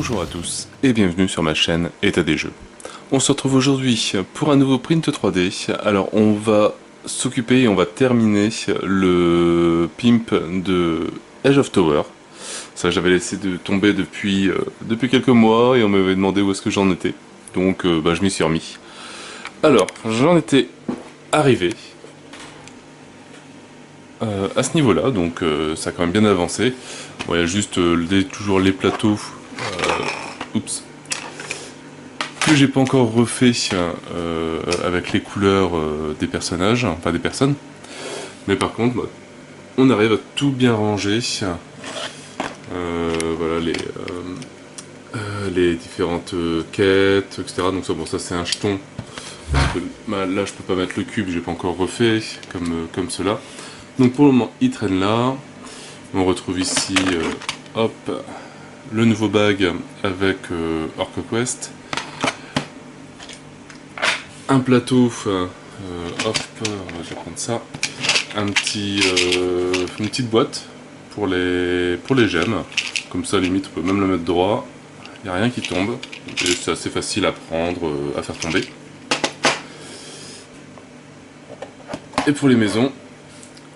Bonjour à tous et bienvenue sur ma chaîne État des jeux. On se retrouve aujourd'hui pour un nouveau print 3D. Alors on va s'occuper et on va terminer le pimp de Edge of Tower. Ça j'avais laissé de tomber depuis quelques mois et on m'avait demandé où est-ce que j'en étais. Donc je m'y suis remis. Alors j'en étais arrivé à ce niveau-là, donc ça a quand même bien avancé. Bon, il y a juste toujours les plateaux. Oups. Que j'ai pas encore refait avec les couleurs des personnages, enfin des personnes. Mais par contre, on arrive à tout bien ranger. Voilà les différentes quêtes, etc. Donc ça, bon, ça c'est un jeton. Parce que, là, je peux pas mettre le cube, j'ai pas encore refait comme cela. Donc pour le moment, il traîne là. On retrouve ici, hop, le nouveau bag avec OrcQuest. Un plateau, hop, je vais prendre ça. Une petite boîte pour les gemmes. Comme ça, limite, on peut même le mettre droit. Il n'y a rien qui tombe. C'est assez facile à prendre, à faire tomber. Et pour les maisons,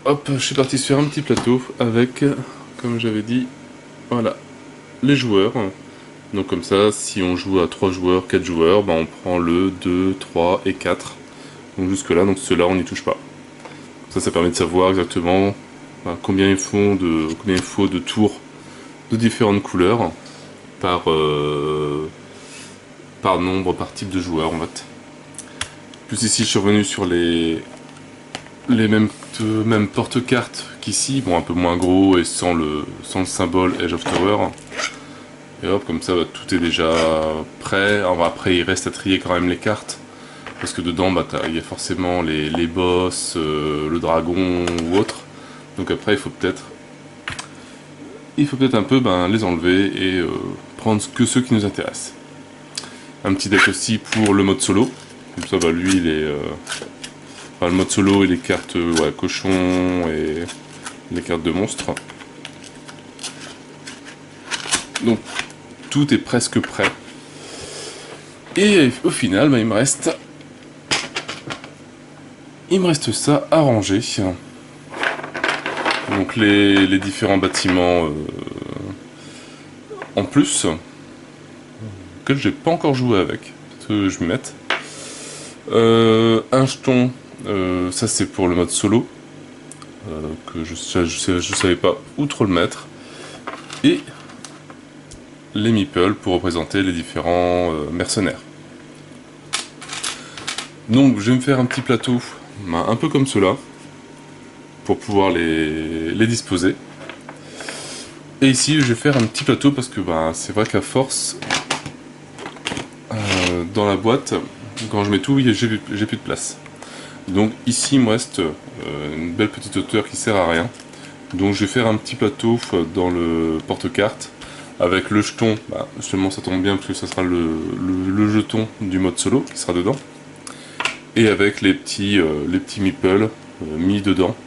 hop, je suis parti sur un petit plateau avec, comme j'avais dit, voilà, les joueurs. Donc comme ça, si on joue à 3 joueurs, 4 joueurs, on prend le 2, 3 et 4. Donc jusque là, donc ceux-là on n'y touche pas. Ça permet de savoir exactement combien il faut de tours de différentes couleurs par nombre, par type de joueur en fait. Plus ici, je suis revenu sur les mêmes porte-cartes qu'ici, bon un peu moins gros et sans le symbole Edge of Tower. Et hop, comme ça, tout est déjà prêt. Alors, après, il reste à trier quand même les cartes. Parce que dedans, il y a forcément les boss, le dragon ou autre. Donc après, il faut peut-être un peu les enlever et prendre que ceux qui nous intéressent. Un petit deck aussi pour le mode solo. Comme ça, lui, il est... le mode solo et les cartes cochon et les cartes de monstres. Donc, tout est presque prêt. Et au final, il me reste ça à ranger. Donc les différents bâtiments en plus, que j'ai pas encore joué avec. Que je vais mettre. Un jeton, ça c'est pour le mode solo. Que je savais pas où trop le mettre. Et les meeples pour représenter les différents mercenaires. Donc je vais me faire un petit plateau, un peu comme cela, pour pouvoir les disposer. Et ici je vais faire un petit plateau parce que c'est vrai qu'à force, dans la boîte, quand je mets tout, j'ai plus de place. Donc ici il me reste une belle petite hauteur qui sert à rien. Donc je vais faire un petit plateau dans le porte-carte. Avec le jeton, seulement ça tombe bien parce que ça sera le jeton du mode solo qui sera dedans. Et avec les petits meeples mis dedans.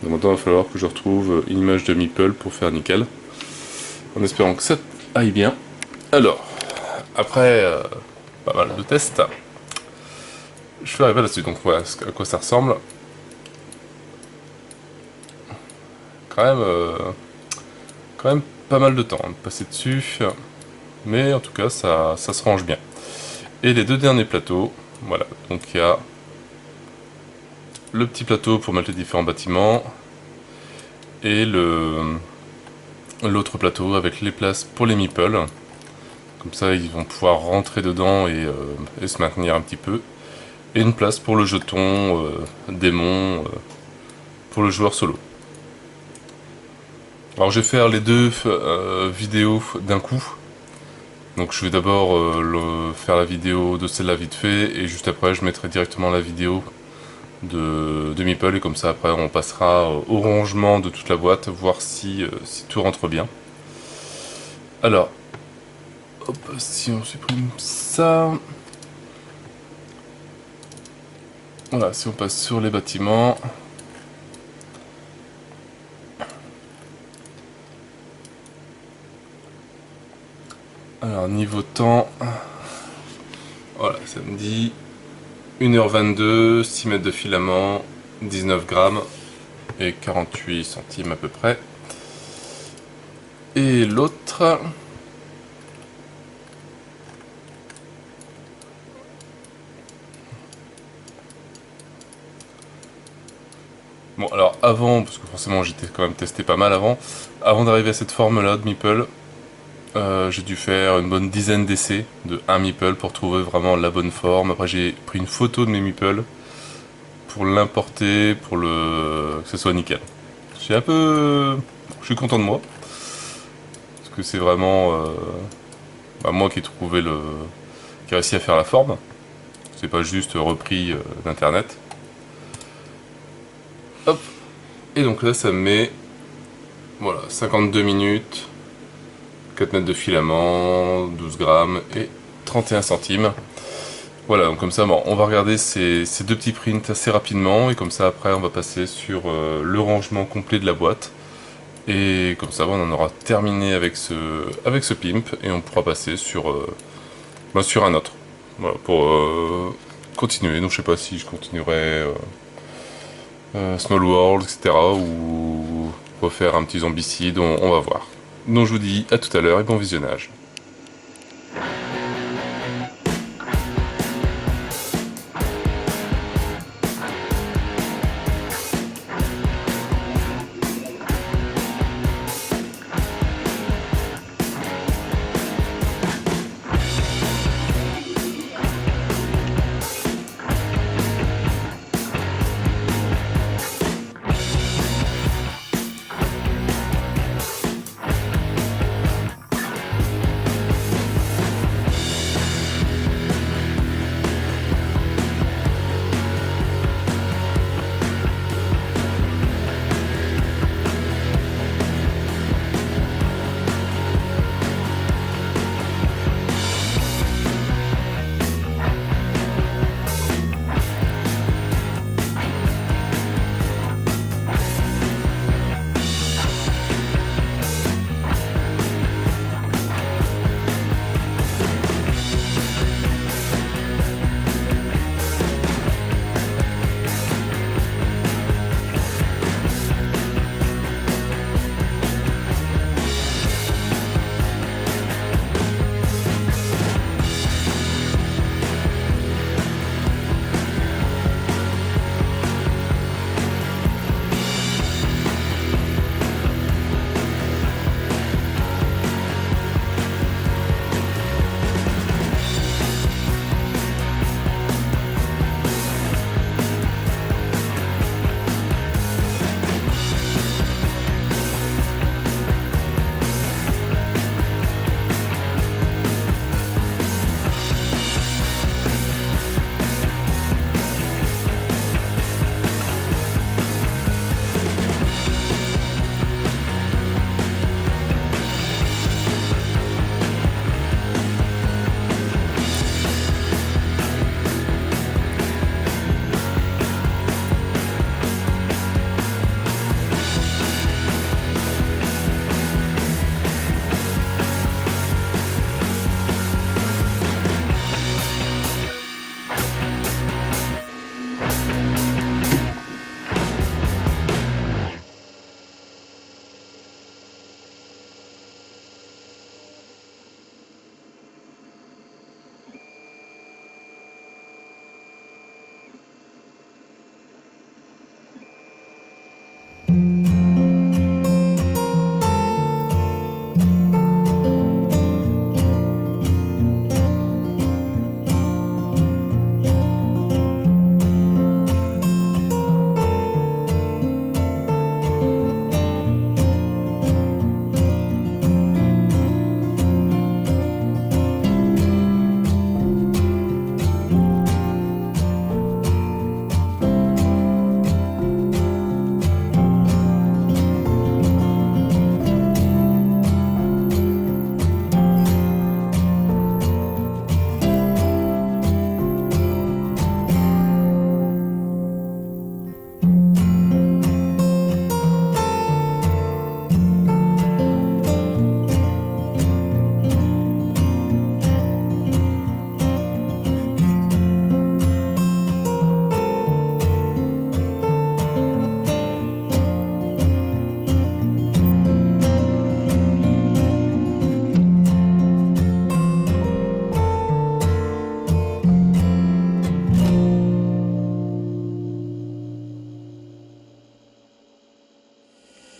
Donc maintenant il va falloir que je retrouve une image de meeple pour faire nickel. En espérant que ça aille bien. Alors, après pas mal de tests, je suis arrivé là-dessus. Donc voilà à quoi ça ressemble. Quand même pas mal de temps de passer dessus, mais en tout cas ça se range bien. Et les deux derniers plateaux, voilà, donc il y a le petit plateau pour mettre les différents bâtiments et l'autre plateau avec les places pour les meeples. Comme ça ils vont pouvoir rentrer dedans et se maintenir un petit peu. Et une place pour le jeton démon pour le joueur solo. Alors je vais faire les deux vidéos d'un coup. Donc je vais d'abord faire la vidéo de celle-là vite fait et juste après je mettrai directement la vidéo de meeple et comme ça après on passera au rangement de toute la boîte, voir si tout rentre bien. Alors, hop, si on supprime ça... Voilà, si on passe sur les bâtiments... Alors niveau temps, voilà, ça me dit 1h22, 6 mètres de filament, 19 grammes et 48 centimes à peu près. Et l'autre, bon alors avant, parce que forcément j'étais quand même testé pas mal avant d'arriver à cette forme là de meeple, j'ai dû faire une bonne dizaine d'essais de un meeple pour trouver vraiment la bonne forme. Après j'ai pris une photo de mes meeples pour l'importer, pour que ce soit nickel. Je suis content de moi, parce que c'est vraiment moi qui ai trouvé qui a réussi à faire la forme. C'est pas juste repris d'internet. Hop. Et donc là ça me met voilà 52 minutes, 4 mètres de filament, 12 grammes et 31 centimes. Voilà, donc comme ça, bon, on va regarder ces deux petits prints assez rapidement, et comme ça après on va passer sur le rangement complet de la boîte. Et comme ça, bon, on en aura terminé avec ce pimp, et on pourra passer sur un autre. Voilà, pour continuer. Donc je sais pas si je continuerai Small World, etc. ou refaire un petit zombicide, on va voir. Donc je vous dis à tout à l'heure et bon visionnage.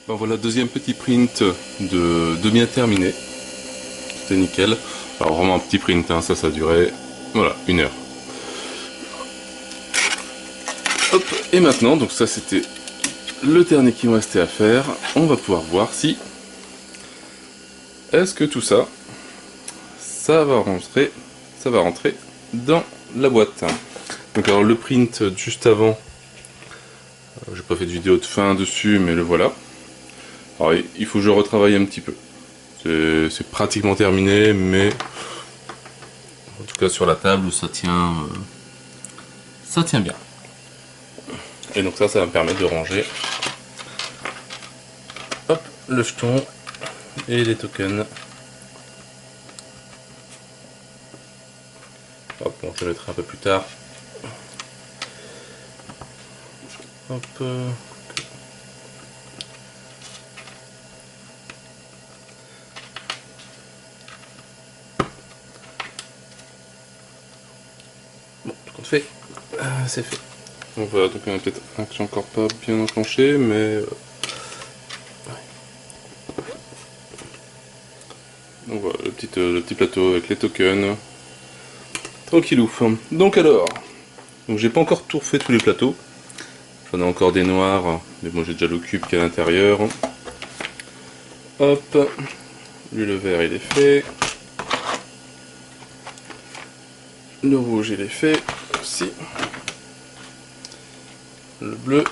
Ben voilà, deuxième petit print de bien terminé. C'était nickel. Alors vraiment un petit print, hein, ça a duré, voilà, 1 heure. Hop, et maintenant, donc ça c'était le dernier qui me restait à faire. On va pouvoir voir si est-ce que tout ça, ça va rentrer dans la boîte. Donc alors le print juste avant, j'ai pas fait de vidéo de fin dessus, mais le voilà. Alors il faut que je retravaille un petit peu. C'est pratiquement terminé, mais en tout cas sur la table ça tient bien. Et donc ça va me permettre de ranger, hop, le jeton et les tokens. Hop, bon, je le mettrai un peu plus tard. Hop. Bon, tout compte fait, c'est fait. Donc voilà, donc il y en a peut-être un que j'ai encore pas bien enclenché, mais... Donc voilà, le petit plateau avec les tokens. Tranquillou. Donc alors, donc j'ai pas encore tout refait tous les plateaux. J'en ai encore des noirs, mais bon j'ai déjà le cube qui est à l'intérieur. Hop, lui le vert il est fait. Le rouge il est fait aussi. Le bleu.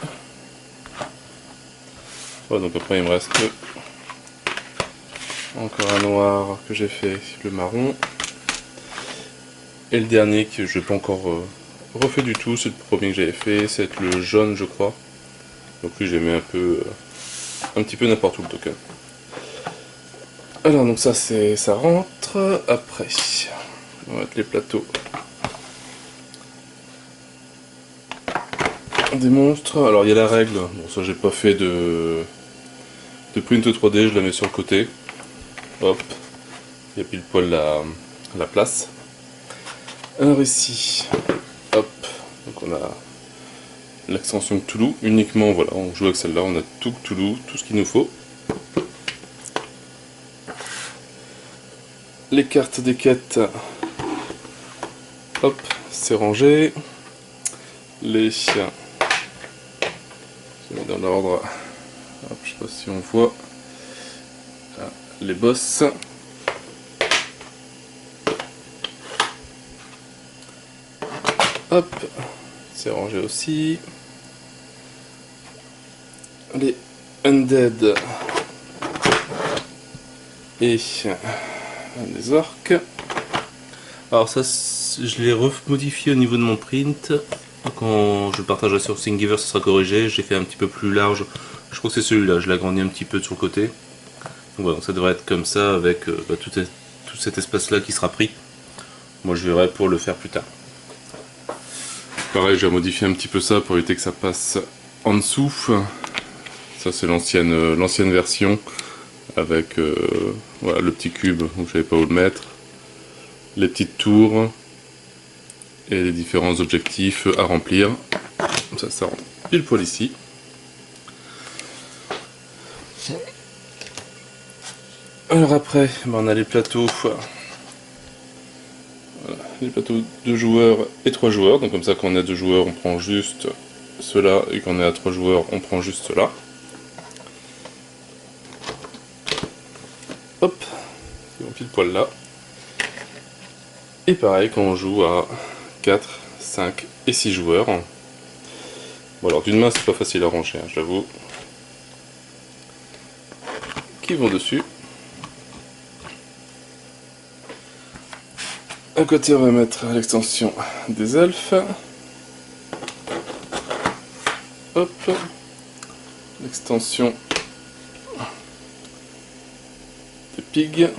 Voilà, donc après il me reste encore un noir que j'ai fait, le marron. Et le dernier que je n'ai pas encore refait du tout, c'est le premier que j'avais fait, c'est le jaune je crois. Donc lui j'ai mis un petit peu n'importe où le token. Alors donc ça rentre. Après on va mettre les plateaux des monstres. Alors il y a la règle, bon ça j'ai pas fait de print 3D, je la mets sur le côté. Hop, il y a pile poil la place. Alors ici, hop, donc on a l'extension Cthulhu, uniquement voilà, on joue avec celle-là, on a tout Cthulhu, tout ce qu'il nous faut. Les cartes des quêtes, hop, c'est rangé. Les chiens, je mets dans l'ordre, hop, je sais pas si on voit, là, les boss. Hop, c'est rangé aussi. Les undead et les orques. Alors ça, je l'ai remodifié au niveau de mon print. Quand je le partagerai sur Thingiverse, ça sera corrigé. J'ai fait un petit peu plus large. Je crois que c'est celui-là. Je l'ai agrandi un petit peu sur le côté. Donc voilà, donc ça devrait être comme ça avec tout cet espace-là qui sera pris. Moi, je verrai pour le faire plus tard. Pareil, j'ai modifié un petit peu ça pour éviter que ça passe en dessous. Ça, c'est l'ancienne version avec voilà, le petit cube où je savais pas où le mettre, les petites tours et les différents objectifs à remplir. Ça rentre pile poil ici. Alors après, on a les plateaux. Voilà, les plateaux 2 joueurs et 3 joueurs. Donc comme ça, quand on est à 2 joueurs, on prend juste cela, et quand on est à 3 joueurs, on prend juste cela. Hop, ils vont pile poil là. Et pareil quand on joue à 4, 5 et 6 joueurs. Bon alors d'une main c'est pas facile à ranger, hein, j'avoue. Qui vont dessus. À côté on va mettre l'extension des elfes. Hop. L'extension des pigs.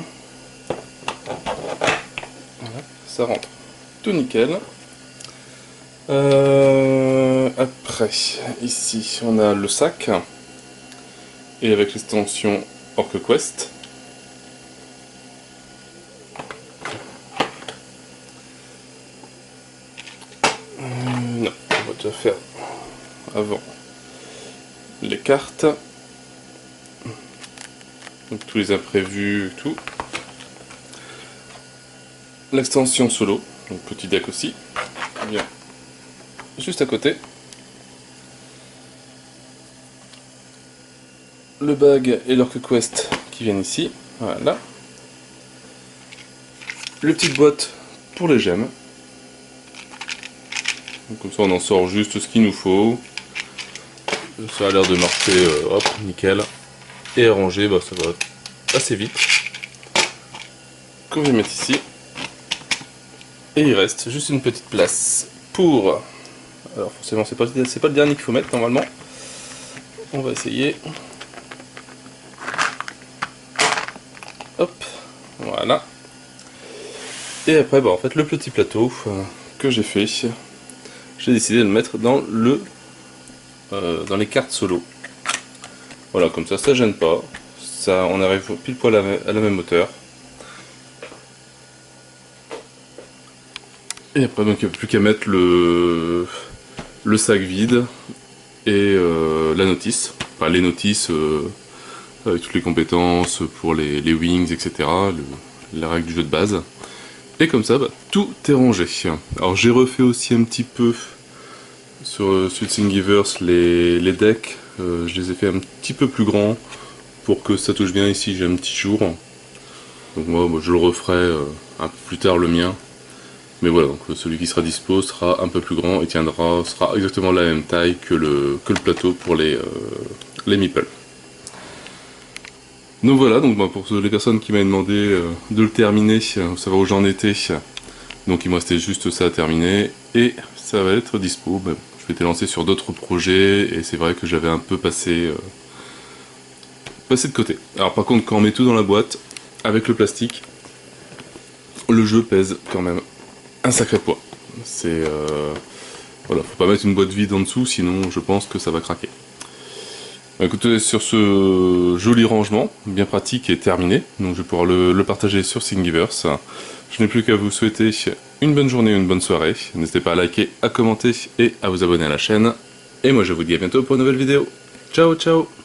Voilà, ça rentre tout nickel. Après, ici on a le sac. Et avec l'extension OrcQuest. Non, on va déjà faire avant les cartes. Donc tous les imprévus, tout. L'extension solo, donc petit deck aussi, bien juste à côté. Le bag et l'Orc Quest qui viennent ici, voilà. Les petites boîtes pour les gemmes. Donc comme ça on en sort juste ce qu'il nous faut. Ça a l'air de marcher, hop, nickel. Et à ranger, bah, ça va assez vite. Qu'on va mettre ici. Et il reste juste une petite place pour... Alors forcément c'est pas le dernier qu'il faut mettre normalement. On va essayer. Hop, voilà. Et après, bah, en fait, le petit plateau que j'ai fait, j'ai décidé de le mettre dans les cartes solo. Voilà, comme ça gêne pas. Ça, on arrive pile poil à la même hauteur. Et après, donc, il n'y a plus qu'à mettre le sac vide et la notice. Enfin, les notices avec toutes les compétences pour les wings, etc. La règle du jeu de base. Et comme ça, bah, tout est rangé. Alors j'ai refait aussi un petit peu sur Thingiverse les decks. Je les ai fait un petit peu plus grands pour que ça touche bien ici. J'ai un petit jour. Donc moi je le referai un peu plus tard le mien. Mais voilà, donc celui qui sera dispo sera un peu plus grand et sera exactement la même taille que le plateau pour les meeples. Donc voilà, donc pour les personnes qui m'avaient demandé de le terminer, savoir où j'en étais, donc il me restait juste ça à terminer et ça va être dispo. Ben, je m'étais lancé sur d'autres projets et c'est vrai que j'avais un peu passé de côté. Alors par contre, quand on met tout dans la boîte, avec le plastique, le jeu pèse quand même un sacré poids. C'est voilà, faut pas mettre une boîte vide en dessous, sinon je pense que ça va craquer. Écoutez, sur ce joli rangement, bien pratique et terminé, donc je vais pouvoir le partager sur Thingiverse. Je n'ai plus qu'à vous souhaiter une bonne journée, une bonne soirée. N'hésitez pas à liker, à commenter et à vous abonner à la chaîne. Et moi je vous dis à bientôt pour une nouvelle vidéo. Ciao ciao!